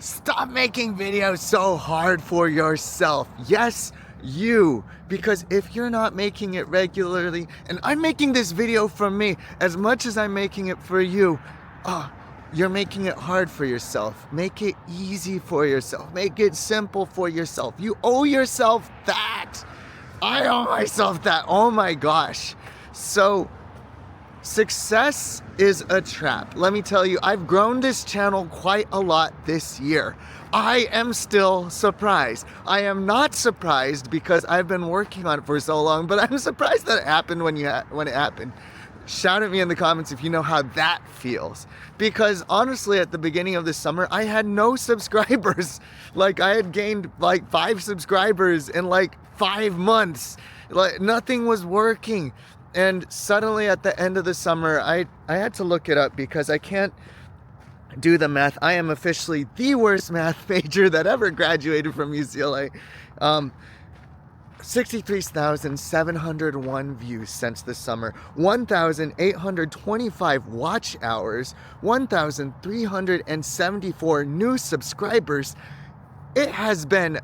Stop making videos so hard for yourself. Yes, you. Because if you're not making it regularly, and I'm making this video for me as much as I'm making it for you, you're making it hard for yourself. Make it easy for yourself. Make it simple for yourself. You owe yourself that. I owe myself that. Oh my gosh. So, success is a trap. Let me tell you, I've grown this channel quite a lot this year. I am still surprised. I am not surprised because I've been working on it for so long, but I'm surprised that it happened when it happened. Shout at me in the comments if you know how that feels. Because honestly, at the beginning of this summer, I had no subscribers. Like, I had gained like 5 subscribers in like 5 months. Like, nothing was working. And suddenly at the end of the summer, I had to look it up because I can't do the math. I am officially the worst math major that ever graduated from UCLA. 63,701 views since the summer, 1,825 watch hours, 1,374 new subscribers. It has been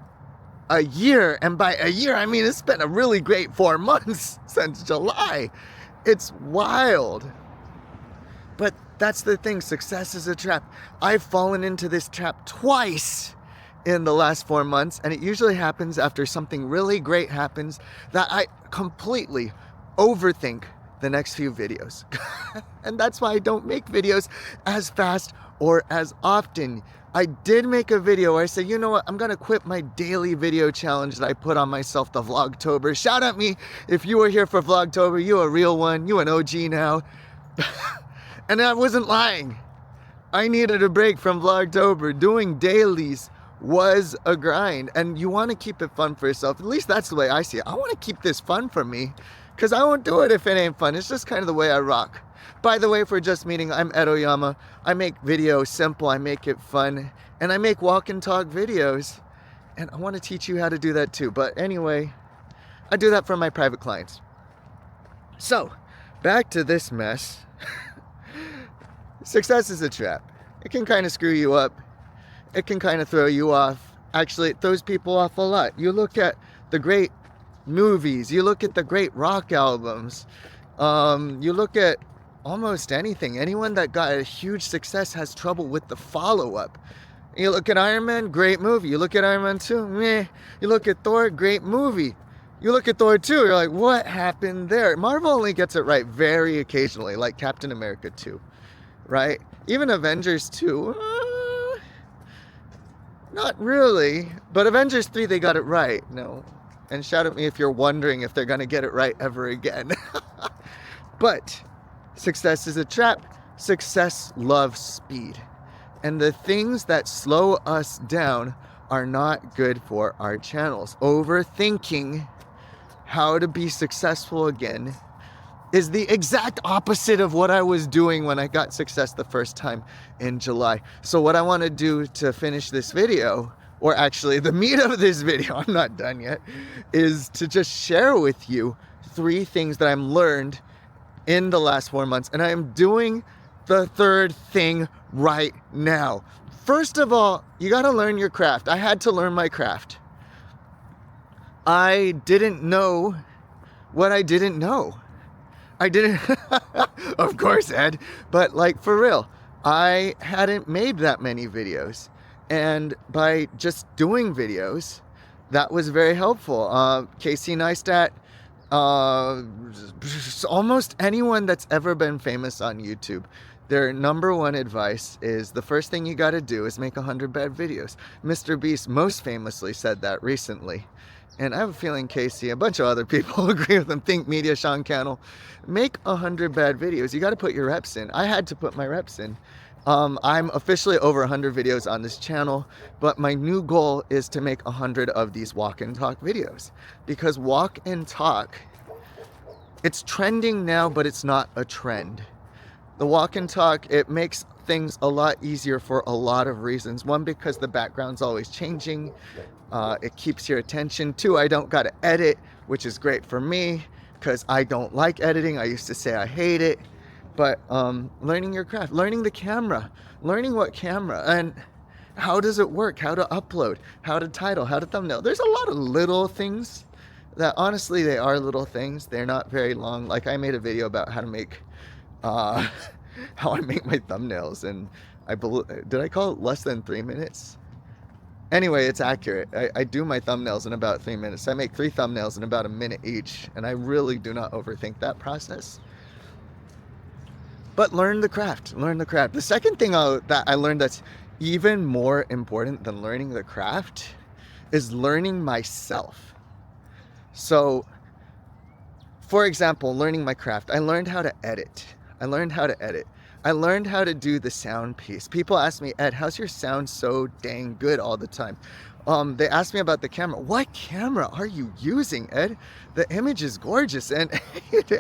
a year, and by a year I mean it's been a really great 4 months since July. It's wild. But that's the thing, success is a trap. I've fallen into this trap twice in the last 4 months, and it usually happens after something really great happens that I completely overthink the next few videos. And that's why I don't make videos as fast or as often. I did make a video where I said, you know what, I'm gonna quit my daily video challenge that I put on myself, the Vlogtober. Shout at me if you were here for Vlogtober. You a real one, you an OG now. And I wasn't lying. I needed a break from Vlogtober. Doing dailies was a grind, and you want to keep it fun for yourself. At least that's the way I see it. I want to keep this fun for me because I won't do it if it ain't fun. It's just kind of the way I rock. By the way, if we're just meeting, I'm Oyama. I make videos simple, I make it fun, and I make walk and talk videos, and I want to teach you how to do that too. But anyway, I do that for my private clients. So, back to this mess. Success is a trap. It can kind of screw you up. It can kind of throw you off. Actually, it throws people off a lot. You look at the great movies, you look at the great rock albums, you look at almost anything. Anyone that got a huge success has trouble with the follow-up. You look at Iron Man, great movie. You look at Iron Man 2, meh. You look at Thor, great movie. You look at Thor 2, you're like, what happened there? Marvel only gets it right very occasionally, like Captain America 2, right? Even Avengers 2, not really. But Avengers 3, they got it right. No. And shout at me if you're wondering if they're going to get it right ever again. But success is a trap. Success loves speed. And the things that slow us down are not good for our channels. Overthinking how to be successful again is the exact opposite of what I was doing when I got success the first time in July. So what I want to do to finish this video, or actually the meat of this video, I'm not done yet, is to just share with you 3 things that I've learned in the last 4 months, and I am doing the 3rd thing right now. First of all, you got to learn your craft. I had to learn my craft. I didn't know what I didn't know. I didn't, of course, Ed, but like for real, I hadn't made that many videos. And by just doing videos, that was very helpful. Casey Neistat, almost anyone that's ever been famous on YouTube, their #1 advice is the first thing you got to do is make 100 bad videos. Mr. Beast most famously said that recently. And I have a feeling Casey, a bunch of other people agree with him. Think Media, Sean Cannell. Make 100 bad videos. You got to put your reps in. I had to put my reps in. I'm officially over 100 videos on this channel, but my new goal is to make 100 of these walk and talk videos. Because walk and talk, it's trending now, but it's not a trend. The walk and talk, it makes things a lot easier for a lot of reasons. 1, because the background's always changing. It keeps your attention. 2, I don't gotta edit, which is great for me because I don't like editing. I used to say I hate it. But learning your craft, learning the camera, learning what camera, and how does it work, how to upload, how to title, how to thumbnail. There's a lot of little things that honestly, they are little things. They're not very long. Like I made a video about how to make, how I make my thumbnails, and did I call it less than 3 minutes? Anyway, it's accurate. I do my thumbnails in about 3 minutes. I make 3 thumbnails in about a minute each, and I really do not overthink that process. But learn the craft, learn the craft. The second thing that I learned that's even more important than learning the craft is learning myself. So, for example, learning my craft, I learned how to edit. I learned how to do the sound piece. People ask me, Ed, how's your sound so dang good all the time? They asked me about the camera. What camera are you using, Ed? The image is gorgeous, and it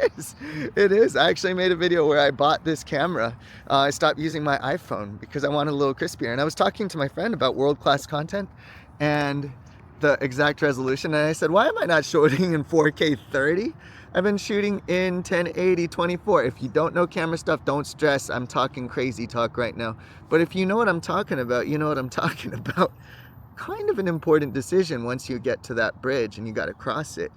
is. I actually made a video where I bought this camera. I stopped using my iPhone because I wanted a little crispier, and I was talking to my friend about world-class content and the exact resolution, and I said, why am I not shooting in 4K 30? I've been shooting in 1080 24. If you don't know camera stuff, don't stress. I'm talking crazy talk right now. But if you know what I'm talking about, you know what I'm talking about. Kind of an important decision once you get to that bridge and you got to cross it.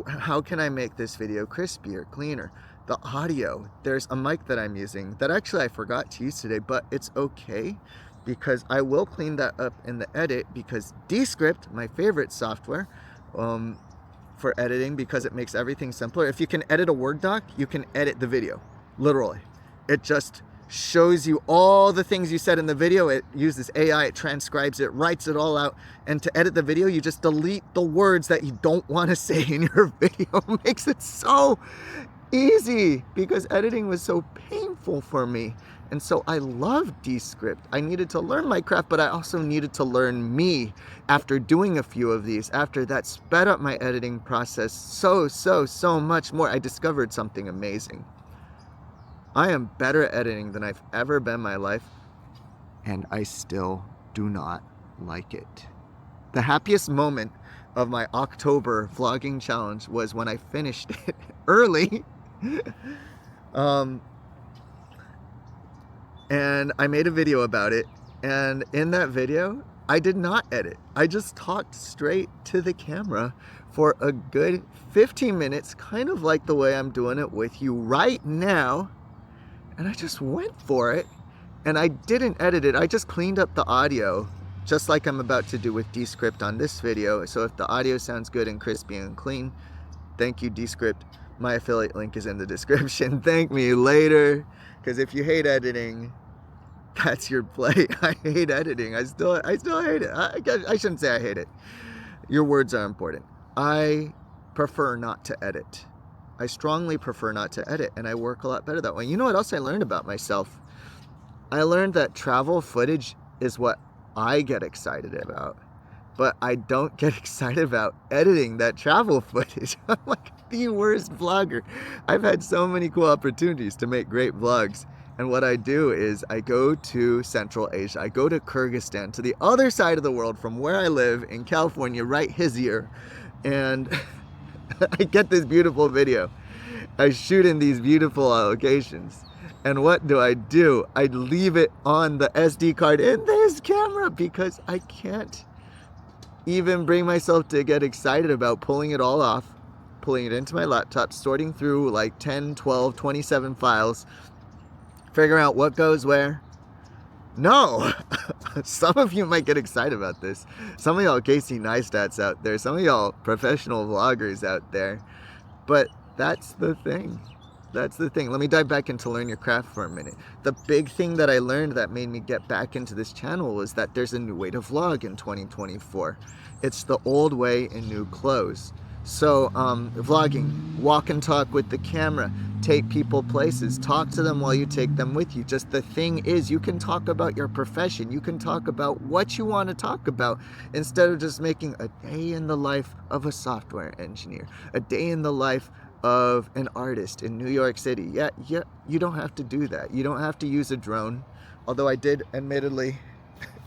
How can I make this video crispier, cleaner? The audio, there's a mic that I'm using that actually I forgot to use today, but it's okay because I will clean that up in the edit, because Descript, my favorite software for editing, because it makes everything simpler. If you can edit a Word doc, you can edit the video, literally. It just shows you all the things you said in the video. It uses AI, it transcribes it, writes it all out. And to edit the video, you just delete the words that you don't want to say in your video. It makes it so easy because editing was so painful for me. And so I love Descript. I needed to learn my craft, but I also needed to learn me after doing a few of these. After that sped up my editing process so much more. I discovered something amazing. I am better at editing than I've ever been in my life, and I still do not like it. The happiest moment of my October vlogging challenge was when I finished it early. And I made a video about it, and in that video, I did not edit. I just talked straight to the camera for a good 15 minutes, kind of like the way I'm doing it with you right now. And I just went for it, and I didn't edit it. I just cleaned up the audio, just like I'm about to do with Descript on this video. So if the audio sounds good and crispy and clean, thank you, Descript. My affiliate link is in the description. Thank me later, because if you hate editing, that's your play. I hate editing. I still hate it. I shouldn't say I hate it. Your words are important. I prefer not to edit. I strongly prefer not to edit, and I work a lot better that way. You know what else I learned about myself? I learned that travel footage is what I get excited about, but I don't get excited about editing that travel footage. I'm like the worst vlogger. I've had so many cool opportunities to make great vlogs, and what I do is I go to Central Asia. I go to Kyrgyzstan, to the other side of the world from where I live in California, right here, and I get this beautiful video. I shoot in these beautiful locations. And what do? I leave it on the SD card in this camera because I can't even bring myself to get excited about pulling it all off, pulling it into my laptop, sorting through like 10, 12, 27 files, figuring out what goes where. No, some of you might get excited about this. Some of y'all Casey Neistats out there, some of y'all professional vloggers out there, but that's the thing. That's the thing. Let me dive back into learn your craft for a minute. The big thing that I learned that made me get back into this channel was that there's a new way to vlog in 2024. It's the old way in new clothes. So vlogging, walk and talk with the camera, take people places, talk to them while you take them with you. Just the thing is, you can talk about your profession. You can talk about what you want to talk about instead of just making a day in the life of a software engineer, a day in the life of an artist in New York City. Yeah, you don't have to do that. You don't have to use a drone, although I did admittedly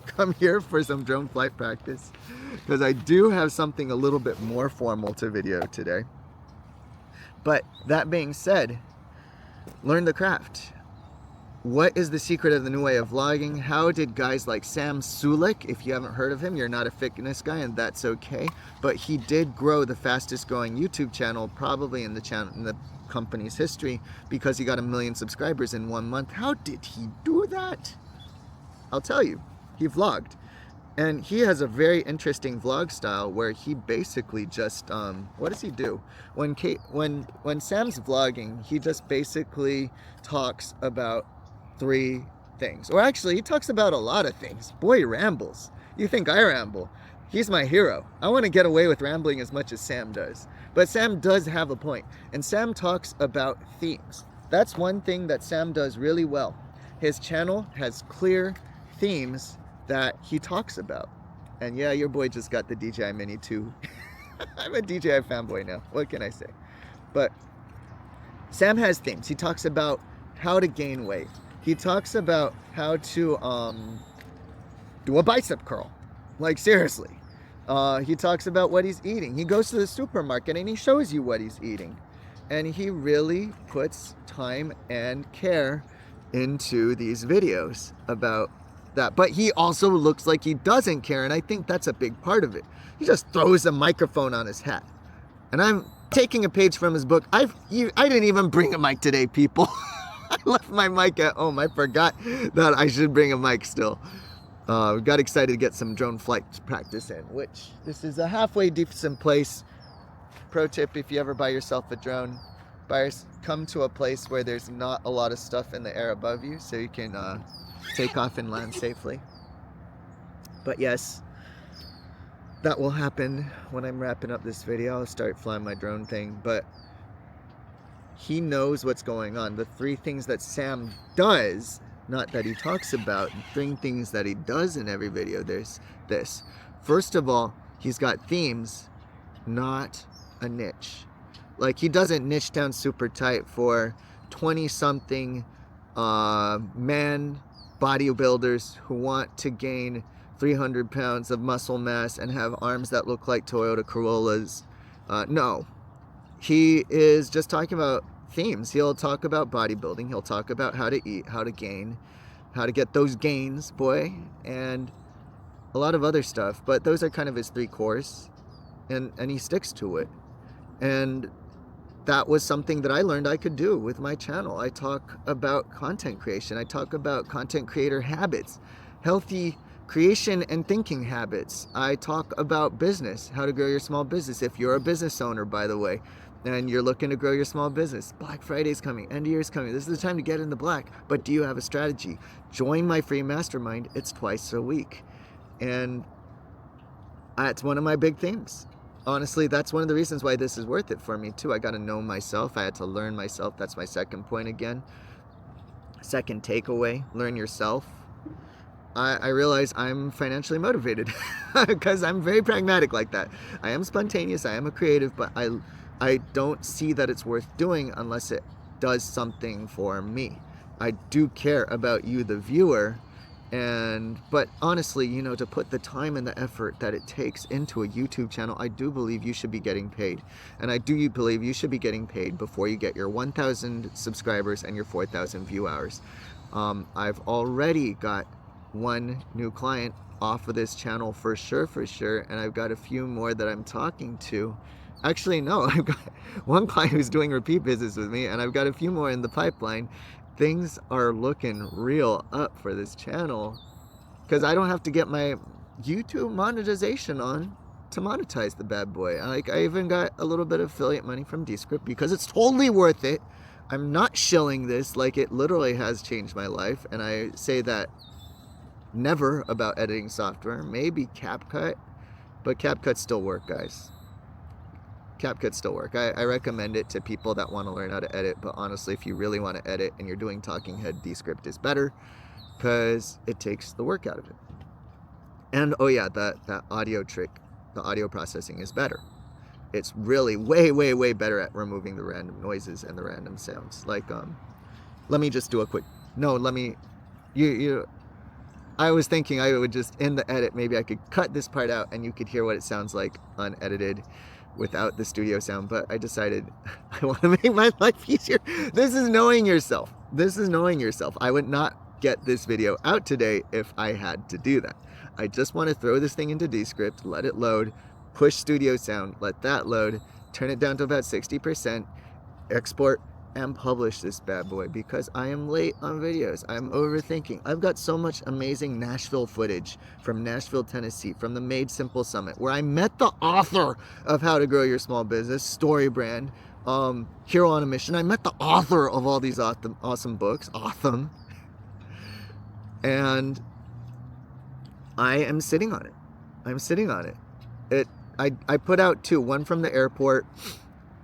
come here for some drone flight practice because I do have something a little bit more formal to video today. But that being said, learn the craft. What is the secret of the new way of vlogging? How did guys like Sam Sulik, if you haven't heard of him, you're not a fitness guy and that's okay, but he did grow the fastest growing YouTube channel probably in the company's history because he got 1 million subscribers in 1 month. How did he do that? I'll tell you. He vlogged. And he has a very interesting vlog style where he basically just, what does he do? When Sam's vlogging, he just basically talks about 3 things. Or actually, he talks about a lot of things. Boy, he rambles. You think I ramble. He's my hero. I want to get away with rambling as much as Sam does. But Sam does have a point. And Sam talks about themes. That's one thing that Sam does really well. His channel has clear themes that he talks about. And yeah, your boy just got the DJI Mini 2. I'm a DJI fanboy now. What can I say? But Sam has themes. He talks about how to gain weight. He talks about how to do a bicep curl. Like, seriously. He talks about what he's eating. He goes to the supermarket and he shows you what he's eating. And he really puts time and care into these videos about that. But he also looks like he doesn't care, and I think that's a big part of it. He just throws a microphone on his hat. And I'm taking a page from his book. I didn't even bring a mic today, people. I left my mic at home. I forgot that I should bring a mic still. Got excited to get some drone flight practice in, which this is a halfway decent place. Pro tip, if you ever buy yourself a drone, come to a place where there's not a lot of stuff in the air above you so you can take off and land safely. But yes, that will happen when I'm wrapping up this video. I'll start flying my drone thing, but he knows what's going on. The 3 things that Sam does, not that he talks about, 3 things that he does in every video, there's this. First of all, he's got themes, not a niche. Like, he doesn't niche down super tight for 20-something man bodybuilders who want to gain 300 pounds of muscle mass and have arms that look like Toyota Corollas. No. He is just talking about themes. He'll talk about bodybuilding. He'll talk about how to eat, how to gain, how to get those gains, boy, and a lot of other stuff. But those are kind of his 3 cores, and he sticks to it. And that was something that I learned I could do with my channel. I talk about content creation. I talk about content creator habits, healthy creation and thinking habits. I talk about business, how to grow your small business. If you're a business owner, by the way, and you're looking to grow your small business, Black Friday's coming, end of year's coming. This is the time to get in the black. But do you have a strategy? Join my free mastermind. It's twice a week. And that's one of my big things. Honestly, that's one of the reasons why this is worth it for me too. I got to know myself. I had to learn myself. That's my second point again. Second takeaway, learn yourself. I realize I'm financially motivated because I'm very pragmatic like that. I am spontaneous. I am a creative, but I don't see that it's worth doing unless it does something for me. I do care about you, the viewer. But honestly, you know, to put the time and the effort that it takes into a YouTube channel, I do believe you should be getting paid. And I do believe you should be getting paid before you get your 1,000 subscribers and your 4,000 view hours. I've already got 1 new client off of this channel for sure. And I've got a few more that I'm talking to. Actually, no, I've got 1 client who's doing repeat business with me, and I've got a few more in the pipeline. Things are looking real up for this channel because I don't have to get my YouTube monetization on to monetize the bad boy. Like, I even got a little bit of affiliate money from Descript because it's totally worth it. I'm not shilling this, like, it literally has changed my life, and I say that never about editing software. Maybe CapCut, but CapCut still work, guys. CapCut still work. I recommend it to people that want to learn how to edit, but honestly, if you really want to edit and you're doing talking head, Descript is better because it takes the work out of it. And oh yeah, that audio trick, the audio processing is better. It's really way better at removing the random noises and the random sounds. Like, let me just do a quick, I was thinking I would just, in the edit, maybe I could cut this part out and you could hear what it sounds like unedited. without the studio sound, but I decided I want to make my life easier. This is knowing yourself. This is knowing yourself. I would not get this video out today if I had to do that. I just want to throw this thing into Descript, let it load, push studio sound, let that load, turn it down to about 60%, export, and publish this bad boy because I am late on videos. I'm overthinking. I've got so much amazing Nashville footage from Nashville, Tennessee, from the Made Simple Summit, where I met the author of How to Grow Your Small Business, Story Brand, Hero on a Mission. I met the author of all these awesome books. Awesome. And I am sitting on it. I'm sitting on it. I put out two, one from the airport,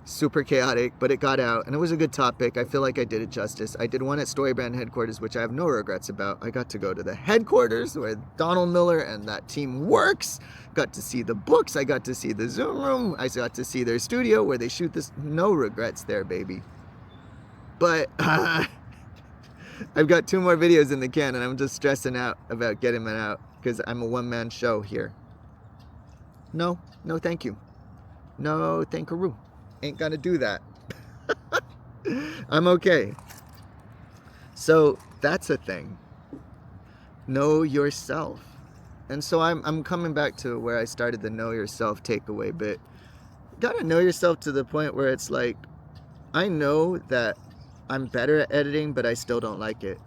super chaotic, but it got out and it was a good topic. I feel like I did it justice. I did one at Storybrand headquarters, which I have no regrets about. I got to go to the headquarters where Donald Miller and that team works, got to see the books, I got to see the Zoom room, I got to see their studio where they shoot this. No regrets there, baby. But I've got 2 more videos in the can and I'm just stressing out about getting them out because I'm a one-man show here. No thank you. No thankaroo. Ain't gonna do that. I'm okay. So that's a thing. Know yourself. And so I'm coming back to where I started the know yourself takeaway bit. You gotta know yourself to the point where it's like, I know that I'm better at editing, but I still don't like it.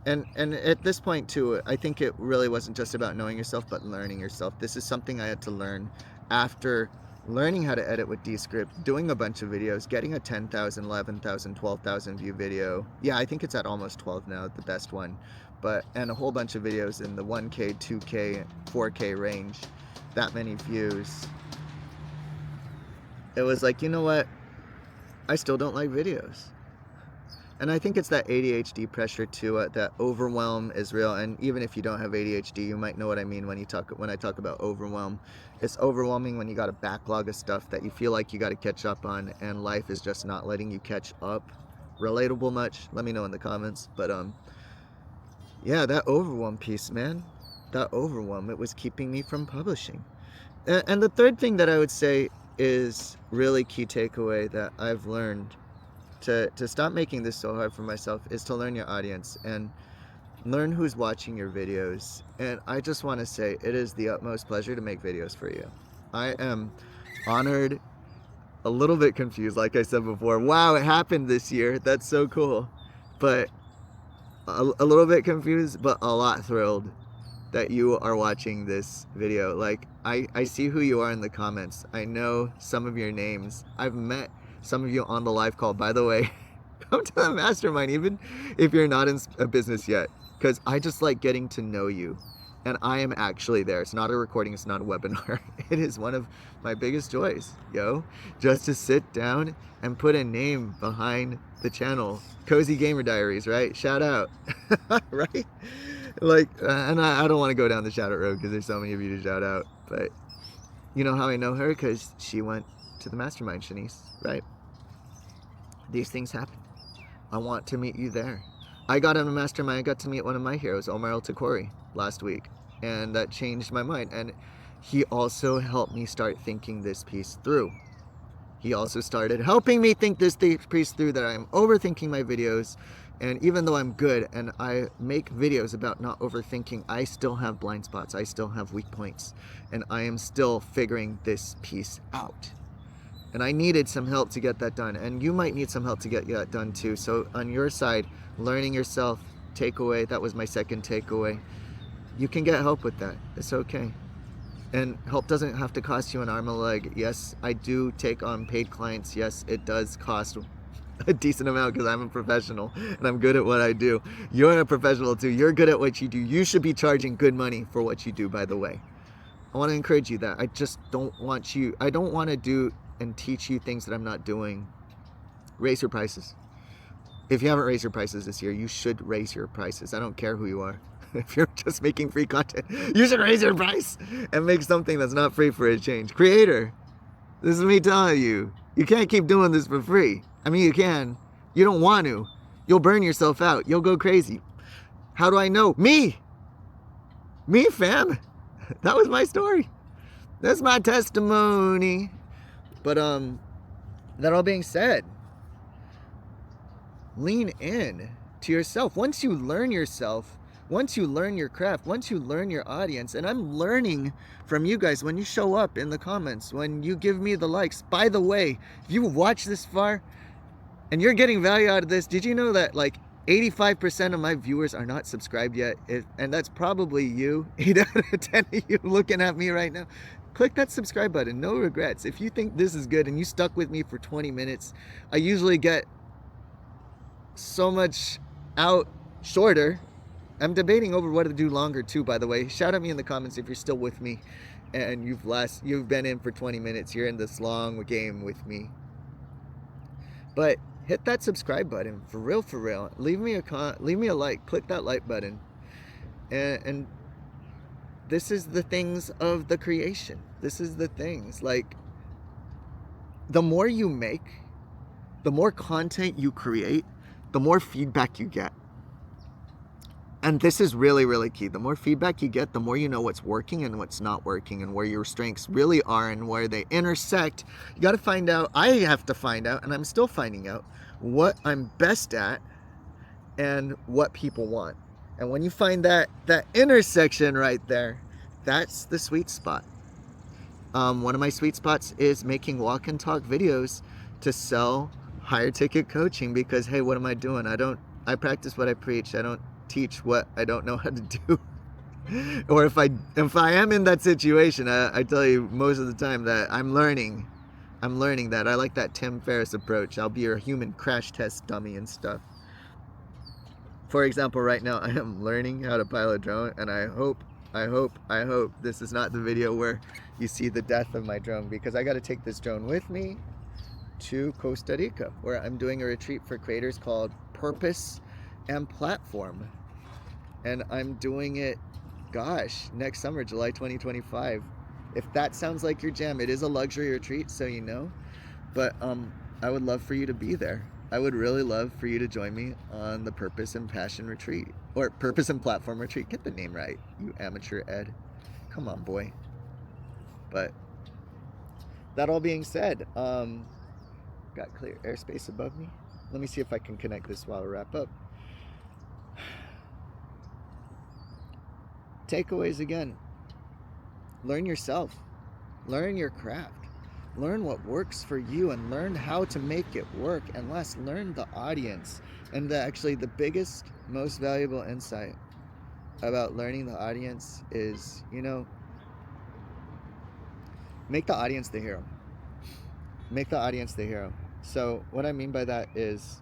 And at this point too, I think it really wasn't just about knowing yourself, but learning yourself. This is something I had to learn after learning how to edit with Descript, doing a bunch of videos, getting a 10,000, 11,000, 12,000 view video. Yeah, I think it's at almost 12 now, the best one. And a whole bunch of videos in the 1K, 2K, 4K range, that many views. It was like, you know what? I still don't like videos. And I think it's that ADHD pressure too, that overwhelm is real. And even if you don't have ADHD, you might know what I mean when I talk about overwhelm. It's overwhelming when you got a backlog of stuff that you feel like you got to catch up on, and life is just not letting you catch up. Relatable much? Let me know in the comments. But yeah, that overwhelm piece, man. That overwhelm, it was keeping me from publishing. And the third thing that I would say is really key takeaway that I've learned to stop making this so hard for myself is to learn your audience and learn who's watching your videos. And I just want to say it is the utmost pleasure to make videos for you. I am honored, a little bit confused, like I said before. Wow, it happened this year. That's so cool. But a little bit confused, but a lot thrilled that you are watching this video. Like, I see who you are in the comments. I know some of your names. I've met some of you on the live call. By the way, come to the mastermind, even if you're not in a business yet, because I just like getting to know you. And I am actually there. It's not a recording, it's not a webinar. It is one of my biggest joys, just to sit down and put a name behind the channel. Cozy Gamer Diaries, right? Shout out, right? Like, and I don't want to go down the shout out road because there's so many of you to shout out, but you know how I know her? Because she went to the mastermind, Shanice, right? These things happen. I want to meet you there. I got on a mastermind, I got to meet one of my heroes, Omar El-Takori, last week, and that changed my mind. And he also helped me start thinking this piece through. He also started helping me think this piece through, that I'm overthinking my videos. And even though I'm good and I make videos about not overthinking, I still have blind spots. I still have weak points. And I am still figuring this piece out. And I needed some help to get that done. And you might need some help to get that done too. So on your side, learning yourself, takeaway, that was my second takeaway. You can get help with that. It's okay. And help doesn't have to cost you an arm and a leg. Yes, I do take on paid clients. Yes, it does cost a decent amount because I'm a professional and I'm good at what I do. You're a professional too. You're good at what you do. You should be charging good money for what you do, by the way. I want to encourage you that. I just don't want to do and teach you things that I'm not doing. Raise your prices. If you haven't raised your prices this year, you should raise your prices. I don't care who you are. If you're just making free content, you should raise your price and make something that's not free for a change. Creator, this is me telling you, you can't keep doing this for free. I mean, you can. You don't want to. You'll burn yourself out. You'll go crazy. How do I know? Me, fam. That was my story. That's my testimony. But that all being said, lean in to yourself. Once you learn yourself, once you learn your craft, once you learn your audience, and I'm learning from you guys when you show up in the comments, when you give me the likes. By the way, if you watch this far and you're getting value out of this, did you know that like 85% of my viewers are not subscribed yet? And that's probably you, 8 out of 10 of you looking at me right now. Click that subscribe button, no regrets. If you think this is good and you stuck with me for 20 minutes, I usually get so much out shorter. I'm debating over what to do longer too, by the way. Shout at me in the comments if you're still with me and you've been in for 20 minutes. You're in this long game with me. But hit that subscribe button, for real, for real. Leave me a like, click that like button. And this is the things of the creation. This is the things, like, the more you make, the more content you create, the more feedback you get. And this is really, really key. The more feedback you get, the more you know what's working and what's not working, and where your strengths really are and where they intersect. You got to find out, I have to find out, and I'm still finding out, what I'm best at and what people want. And when you find that intersection right there, that's the sweet spot. One of my sweet spots is making walk and talk videos to sell higher ticket coaching, because hey, what am I doing? I practice what I preach. I don't teach what I don't know how to do. Or if I am in that situation, I tell you most of the time that I'm learning that. I like that Tim Ferriss approach. I'll be your human crash test dummy and stuff. For example, right now I am learning how to pilot a drone, and I hope this is not the video where you see the death of my drone, because I got to take this drone with me to Costa Rica, where I'm doing a retreat for creators called Purpose and Platform. And I'm doing it, gosh, next summer, July 2025. If that sounds like your jam, it is a luxury retreat, so you know. But I would love for you to be there. I would really love for you to join me on the Purpose and Passion retreat, or Purpose and Platform retreat. Get the name right, you amateur Ed. Come on, boy. But that all being said, got clear airspace above me. Let me see if I can connect this while I wrap up. Takeaways again. Learn yourself. Learn your craft. Learn what works for you and learn how to make it work. And last, learn the audience. And actually the biggest, most valuable insight about learning the audience is, make the audience the hero. Make the audience the hero. So what I mean by that is,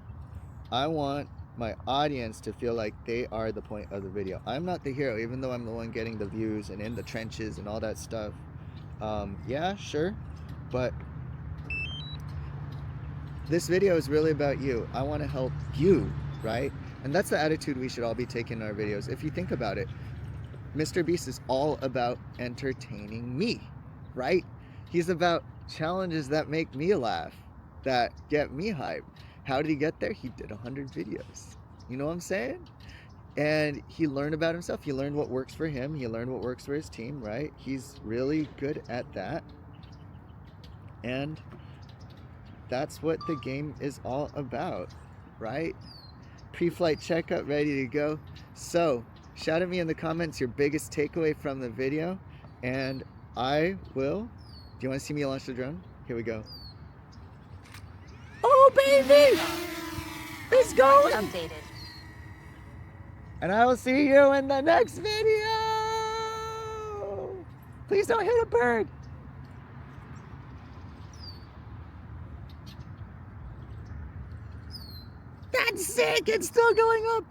I want my audience to feel like they are the point of the video. I'm not the hero, even though I'm the one getting the views and in the trenches and all that stuff. Yeah, sure. But this video is really about you. I want to help you, right? And that's the attitude we should all be taking in our videos. If you think about it, Mr. Beast is all about entertaining me, right? He's about challenges that make me laugh, that get me hyped. How did he get there? He did 100 videos. You know what I'm saying? And he learned about himself. He learned what works for him. He learned what works for his team, right? He's really good at that. And that's what the game is all about, right? Pre-flight checkup, ready to go. So shout at me in the comments your biggest takeaway from the video, and I will. Do you want to see me launch the drone? Here we go. Oh baby, it's going. Updated. And I will see you in the next video. Please don't hit a bird. That's sick. It's still going up.